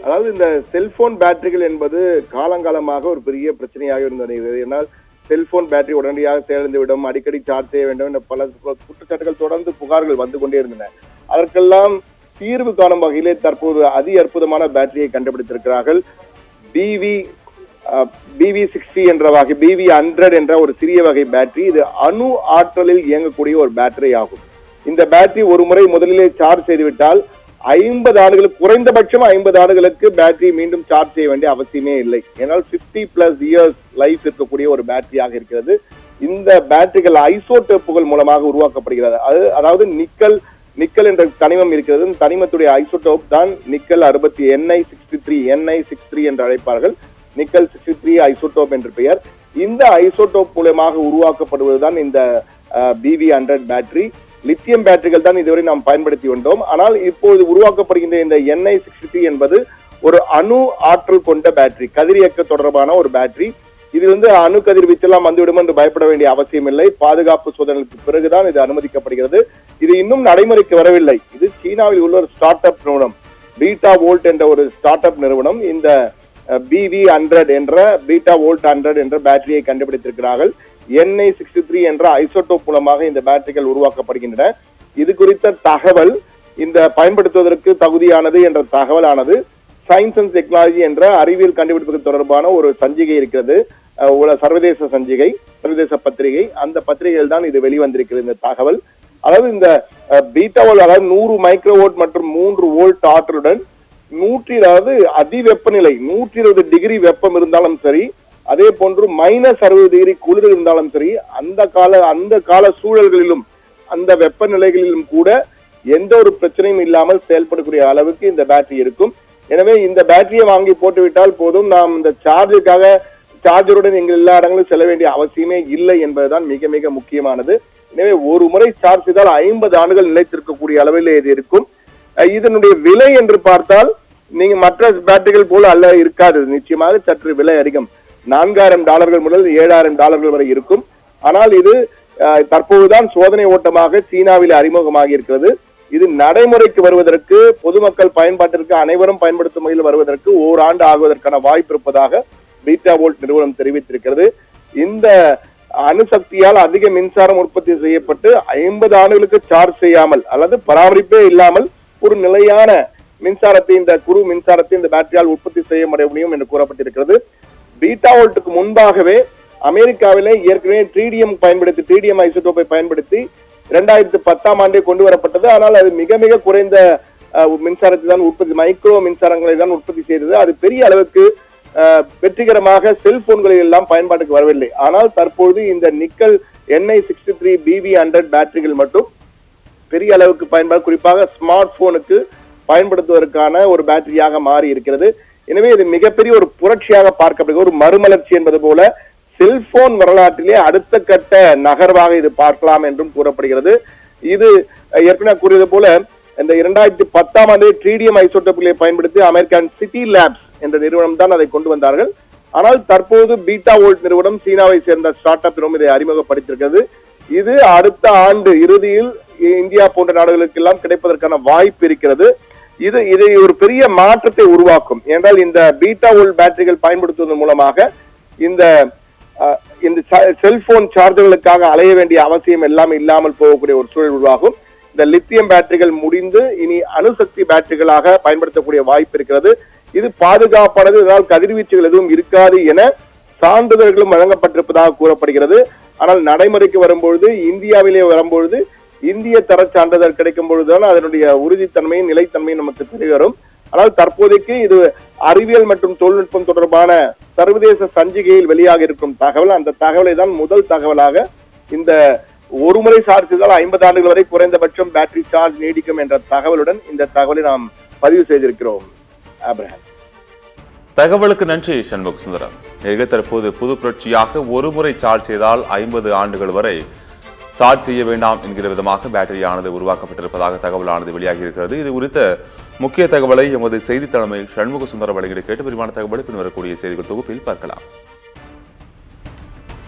அதாவது இந்த செல்போன் பேட்டரிகள் என்பது காலங்காலமாக ஒரு பெரிய பிரச்சனையாக இருந்தது. ஏன்னால் செல்போன் பேட்டரி உடனடியாக சேர்ந்துவிடும், அடிக்கடி சார்ஜ் செய்ய வேண்டும் என்ற பல குற்றச்சாட்டுகள் தொடர்ந்து புகார்கள் வந்து கொண்டே இருந்தன. அதற்கெல்லாம் தீர்வு காணும் வகையிலே தற்போது அதி அற்புதமான பேட்டரியை கண்டுபிடித்திருக்கிறார்கள். BV60 என்ற வகை, BV100 என்ற ஒரு சிறிய வகை பேட்டரி. இது அணு ஆற்றலில் இயங்கக்கூடிய ஒரு பேட்டரி ஆகும். இந்த பேட்டரி ஒரு முறை முதலிலே சார்ஜ் செய்துவிட்டால் 50 ஆண்டுகளுக்கு, குறைந்தபட்சம் 50 ஆண்டுகளுக்கு பேட்டரி மீண்டும் சார்ஜ் செய்ய வேண்டிய அவசியமே இல்லை. ஏன்னால் 50+ இயர்ஸ் லைஃப் இருக்கக்கூடிய ஒரு பேட்டரியாக இருக்கிறது. இந்த பேட்டரிகள் ஐசோடோப்புகள் மூலமாக உருவாக்கப்படுகிறது. அதாவது நிக்கல் என்ற தனிமம் இருக்கிறது. தனிமத்துடைய ஐசோடோப் தான் நிக்கல் 60 Ni63 என்று அழைப்பார்கள். நிக்கல் 63 ஐசோடோப் என்று பெயர். இந்த ஐசோடோப் மூலமாக உருவாக்கப்படுவதுதான் இந்த BV100 பேட்டரி. லித்தியம் பேட்டரிகள் தான் இதுவரை நாம் பயன்படுத்தி வந்தோம். ஆனால் இப்போது உருவாக்கப்படுகின்ற இந்த Ni63 என்பது ஒரு அணு ஆற்றல் கொண்ட பேட்டரி, கதிரியக்க தொடர்பான ஒரு பேட்டரி. இது அணு கதிர்வீச்செல்லாம் வந்துவிடும் என்று பயப்பட வேண்டிய அவசியம் இல்லை. பாதுகாப்பு சோதனைக்கு பிறகுதான் இது அனுமதிக்கப்படுகிறது. இது இன்னும் நடைமுறைக்கு வரவில்லை. இது சீனாவில் உள்ள ஒரு ஸ்டார்ட் அப் நிறுவனம், பீட்டா வோல்ட் என்ற ஒரு ஸ்டார்ட் அப் நிறுவனம் இந்த BV100 என்ற பீட்டா வோல்ட் 100 என்ற பேட்டரியை கண்டுபிடித்திருக்கிறார்கள். Ni63 என்ற ஐசோடோப் மூலமாக இந்த பேட்டரிகள் உருவாக்கப்படுகின்றன. இது குறித்த தகவல், இந்த பயன்படுத்துவதற்கு தகுதியானது என்ற தகவலானது சயின்ஸ் அண்ட் டெக்னாலஜி என்ற அறிவியல் கண்டுபிடிப்புகள் தொடர்பான ஒரு சஞ்சிகை இருக்கிறது, சர்வதேச சஞ்சிகை, சர்வதேச பத்திரிகை. அந்த பத்திரிகையில் தான் இது வெளிவந்திருக்கிறது இந்த தகவல். அதாவது இந்த பீட்டா வோல்ட், அதாவது 100 மைக்ரோவோல்ட் மற்றும் 3 வோல்ட் ஆற்றலுடன் அதி வெப்பநிலை 120 டிகிரி வெப்பம் இருந்தாலும் சரி, அதே போன்று -60 டிகிரி குளிர் இருந்தாலும் சரி, அந்த கால சூழல்களிலும் அந்த வெப்பநிலைகளிலும் கூட எந்த ஒரு பிரச்சனையும் இல்லாமல் செயல்படக்கூடிய அளவுக்கு இந்த பேட்டரி இருக்கும். எனவே இந்த பேட்டரியை வாங்கி போட்டுவிட்டால் போதும், நாம் இந்த சார்ஜருடன் எங்கள் எல்லா இடங்களும் செல்ல வேண்டிய அவசியமே இல்லை என்பதுதான் மிக மிக முக்கியமானது. எனவே ஒரு முறை சார்ஜ் செய்தால் 50 ஆண்டுகள் நிலைத்திருக்கக்கூடிய அளவில் இது இருக்கும். இதனுடைய விலை என்று பார்த்தால் நீங்க மற்ற பேட்டரிகள் போல அல்ல, இருக்காது. நிச்சயமாக சற்று விலை அதிகம். $4000 முதல் $7000 வரை இருக்கும். ஆனால் இது தற்போதுதான் சோதனை ஓட்டமாக சீனாவில் அறிமுகமாகி இருக்கிறது. இது நடைமுறைக்கு வருவதற்கு, பொதுமக்கள் பயன்பாட்டிற்கு, அனைவரும் பயன்படுத்தும் வகையில் வருவதற்கு ஓராண்டு ஆகுவதற்கான வாய்ப்பு இருப்பதாக பீட்டா வோல்ட் நிறுவனம் தெரிவித்திருக்கிறது. இந்த அணுசக்தியால் அதிக மின்சாரம் உற்பத்தி செய்யப்பட்டு 50 ஆண்டுகளுக்கு சார்ஜ் செய்யாமல் அல்லது பராமரிப்பே இல்லாமல் ஒரு நிலையான மின்சாரத்தை, இந்த குறு மின்சாரத்தை இந்த பேட்டரியால் உற்பத்தி செய்ய முடியும் என்று கூறப்பட்டிருக்கிறது. பீட்டா வோல்ட்டுக்கு முன்பாகவே அமெரிக்காவிலே ஏற்கனவே ட்ரீடியம் ஐசோடோப்பை பயன்படுத்தி 2010ஆம் ஆண்டே கொண்டு வரப்பட்டது. ஆனால் அது மிக மிக குறைந்த மின்சாரத்தை தான் உற்பத்தி, மைக்ரோ மின்சாரங்களை தான் உற்பத்தி செய்தது. அது பெரிய அளவுக்கு வெற்றிகரமாக செல்போன்களில் எல்லாம் பயன்பாட்டுக்கு வரவில்லை. ஆனால் தற்போது இந்த நிக்கல் Ni63 BV100 பேட்டரிகள் மட்டும் பெரிய அளவுக்கு பயன்பாடு, குறிப்பாக ஸ்மார்ட் போனுக்கு பயன்படுத்துவதற்கான ஒரு பேட்டரியாக மாறி இருக்கிறது. எனவே இது மிகப்பெரிய ஒரு புரட்சியாக பார்க்கப்படுகிறது, ஒரு மறுமலர்ச்சி என்பது போல செல்போன் வரலாற்றிலே அடுத்த கட்ட நகர்வாக இது பார்க்கலாம் என்றும் கூறப்படுகிறது. இது ஏற்கனவே கூறியது போல இந்த 2010ஆம் ஆண்டு ட்ரீடியம் ஐசோடோப்புகளை பயன்படுத்தி அமெரிக்கன் சிட்டி லேப்ஸ் என்ற நிறுவனம் தான் அதை கொண்டு வந்தார்கள். ஆனால் தற்போது பீட்டா வோல்ட் நிறுவனம், சீனாவை சேர்ந்த ஸ்டார்ட் அப் நிறுவனம் இதை அறிமுகப்படுத்தியிருக்கிறது. இது அடுத்த ஆண்டு இறுதியில் இந்தியா போன்ற நாடுகளுக்கு எல்லாம் கிடைப்பதற்கான வாய்ப்பு இருக்கிறது. இதை ஒரு பெரிய மாற்றத்தை உருவாக்கும். என்றால் இந்த பீட்டா வோல்ட் பேட்டரிகள் பயன்படுத்துவதன் மூலமாக இந்த செல்போன் சார்ஜர்களுக்காக அலைய வேண்டிய அவசியம் எல்லாம் இல்லாமல் போகக்கூடிய ஒரு சூழல் உருவாகும். இந்த லித்தியம் பேட்டரிகள் முடிந்து இனி அணுசக்தி பேட்டரிகளாக பயன்படுத்தக்கூடிய வாய்ப்பு இருக்கிறது. இது பாதுகாப்பானது, இதனால் கதிர்வீச்சுகள் எதுவும் இருக்காது என சான்றிதழ்களும் வழங்கப்பட்டிருப்பதாக கூறப்படுகிறது. ஆனால் நடைமுறைக்கு வரும்பொழுது, இந்தியாவிலே வரும்பொழுது இந்திய தர சான்றிதழ் கிடைக்கும் பொழுதுதான் அதனுடைய உறுதித்தன்மையும் நிலைத்தன்மையும் நமக்கு தெரிய வரும். ஆனால் தற்போதைக்கு இது அறிவியல் மற்றும் தொழில்நுட்பம் தொடர்பான சர்வதேச சஞ்சிகையில் வெளியாக இருக்கும் தகவல். அந்த தகவலை தான் முதல் தகவலாக இந்த ஒரு முறை சார்ஜ் செய்தால் 50 ஆண்டுகள் வரை குறைந்தபட்சம் பேட்டரி சார்ஜ் நீடிக்கும் என்ற தகவலுடன் இந்த தகவலை நாம் பதிவு செய்திருக்கிறோம். தகவலுக்கு நன்றி சண்முக சுந்தரம். தற்போது புது புரட்சியாக ஒரு முறை சார்ஜ் செய்தால் 50 ஆண்டுகள் வரை சார்ஜ் செய்ய வேண்டாம் என்கிற விதமாக பேட்டரியானது உருவாக்கப்பட்டிருப்பதாக தகவலானது வெளியாகி இருக்கிறது. இது குறித்த முக்கிய தகவலை எமது செய்தி தலைமை சண்முக சுந்தரம் வழங்கிட கேட்டு விரிவான தகவலை பின்வரக்கூடிய செய்திகள் தொகுப்பில் பார்க்கலாம்.